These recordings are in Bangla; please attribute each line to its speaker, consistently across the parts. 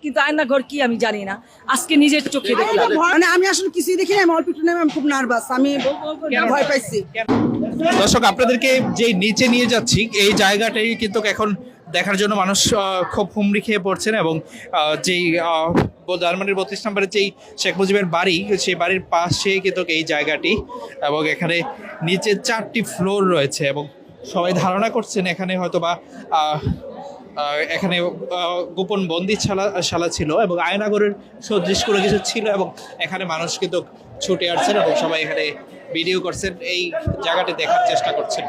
Speaker 1: কিন্তু আয়নাঘর কি আমি জানি না, আজকে নিজের চোখে দেখলাম।
Speaker 2: মানে আমি আসলে কিছুই দেখি না, আমি অল্প একটু নেমে আমি খুব নার্ভাস, আমি ভয় পাইছি।
Speaker 3: দর্শক, আপনাদেরকে যে নিচে নিয়ে যাচ্ছি এই জায়গাটাই কিন্তু এখন দেখার জন্য মানুষ খুব হুমড়ি খেয়ে পড়ছেন, এবং যেই ধানমন্ডির 32 নম্বরের যেই শেখ মুজিবের বাড়ি, সেই বাড়ির পাশে কিন্তু এই জায়গাটি, এবং এখানে নিচে 4টি ফ্লোর রয়েছে, এবং সবাই ধারণা করছেন এখানে হয়তো বা এখানে গোপন বন্দিশালা ছিল এবং আয়নাঘরের সদৃশ কোনো কিছু ছিল, এবং এখানে মানুষ কিন্তু ছুটে আসছেন এবং সবাই এখানে ভিডিও করছেন, এই জায়গাটি দেখার চেষ্টা করছেন।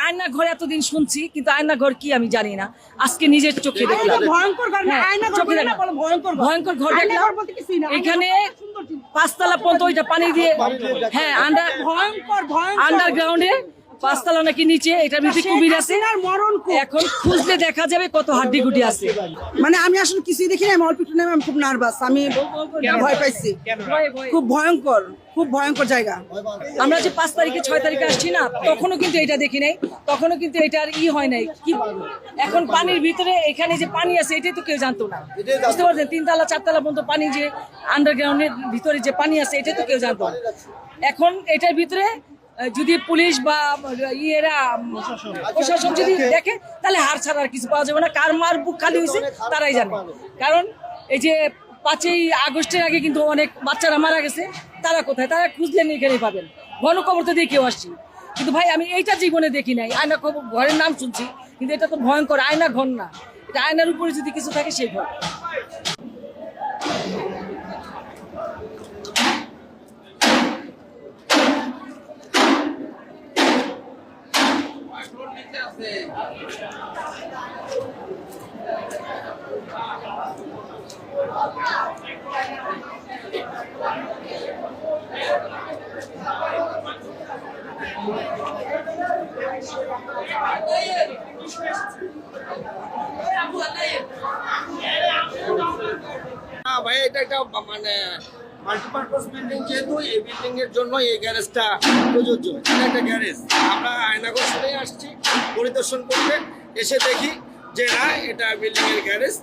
Speaker 1: আয়নাঘর এতদিন শুনছি, কিন্তু আয়নাঘর কি আমি জানি না, আজকে নিজের চোখে দেখলাম।
Speaker 2: ভয়ঙ্কর ঘর না, আয়নাঘর বলে না, বলো ভয়ঙ্কর ঘর।
Speaker 1: ভয়ঙ্কর ঘর দেখলাম।
Speaker 2: আয়নাঘর বলতে কিছুই না,
Speaker 1: এখানে 5 তলা পর্যন্ত ওইটা পানি দিয়ে, হ্যাঁ
Speaker 2: ভয়ঙ্কর
Speaker 1: আন্ডারগ্রাউন্ডে 5 তলা নাকি নিচে, এটার ভিতরে কুমির আছে।
Speaker 2: মরণ
Speaker 1: এখন খুঁজলে দেখা যাবে কত হাড্ডি গুটি আছে।
Speaker 2: মানে আমি আসলে কিছুই দেখি না, আমি অল্প একটু নেমে আমি খুব নার্ভাস, আমি ভয় পাইছি। খুব ভয়ঙ্কর জায়গা।
Speaker 1: আমরা যে 5 তারিখে 6 তারিখে আসছি না, তখনও কিন্তু এটা দেখি নাই, তখনও কিন্তু এটার হয় নাই। কি এখন পানির ভিতরে এখানে যে পানি আছে এটাই তো কেউ জানতো না, বুঝতে পারছেন? 3 তলা 4 তলা পর্যন্ত পানি, যে আন্ডারগ্রাউন্ডের ভিতরে যে পানি আছে এটাই তো কেউ জানতো না। এখন এটার ভিতরে যদি পুলিশ বা প্রশাসন যদি দেখে, তাহলে হার ছাড়া আর কিছু পাওয়া যাবে না। কার মার বুক খালি হয়েছে তারাই জানে। কারণ এই যে 5ই আগস্টের আগে কিন্তু অনেক বাচ্চারা মারা গেছে, তারা কোথায়? তারা খুঁজলেন এখানেই পাবেন। গণকবর তো দিয়ে কেউ আসছি, কিন্তু ভাই আমি এইটা জীবনে দেখি নাই। আয়না ঘরের নাম শুনছি, কিন্তু এটা তো ভয়ঙ্কর। আয়না ঘর না, এটা আয়নার উপরে যদি কিছু থাকে সেই ঘর।
Speaker 4: ভাই এটা একটা মানে মাল্টিপারপাস বিল্ডিং, যেহেতু এই বিল্ডিং এর জন্য এই গ্যারেজটা প্রযোজ্য। এটা একটা গ্যারেজ, আমরা আয়নাঘর শুনেই আসছি পরিদর্শন করতে, এসে দেখি যে না, এটা বিল্ডিং এর গ্যারেজ।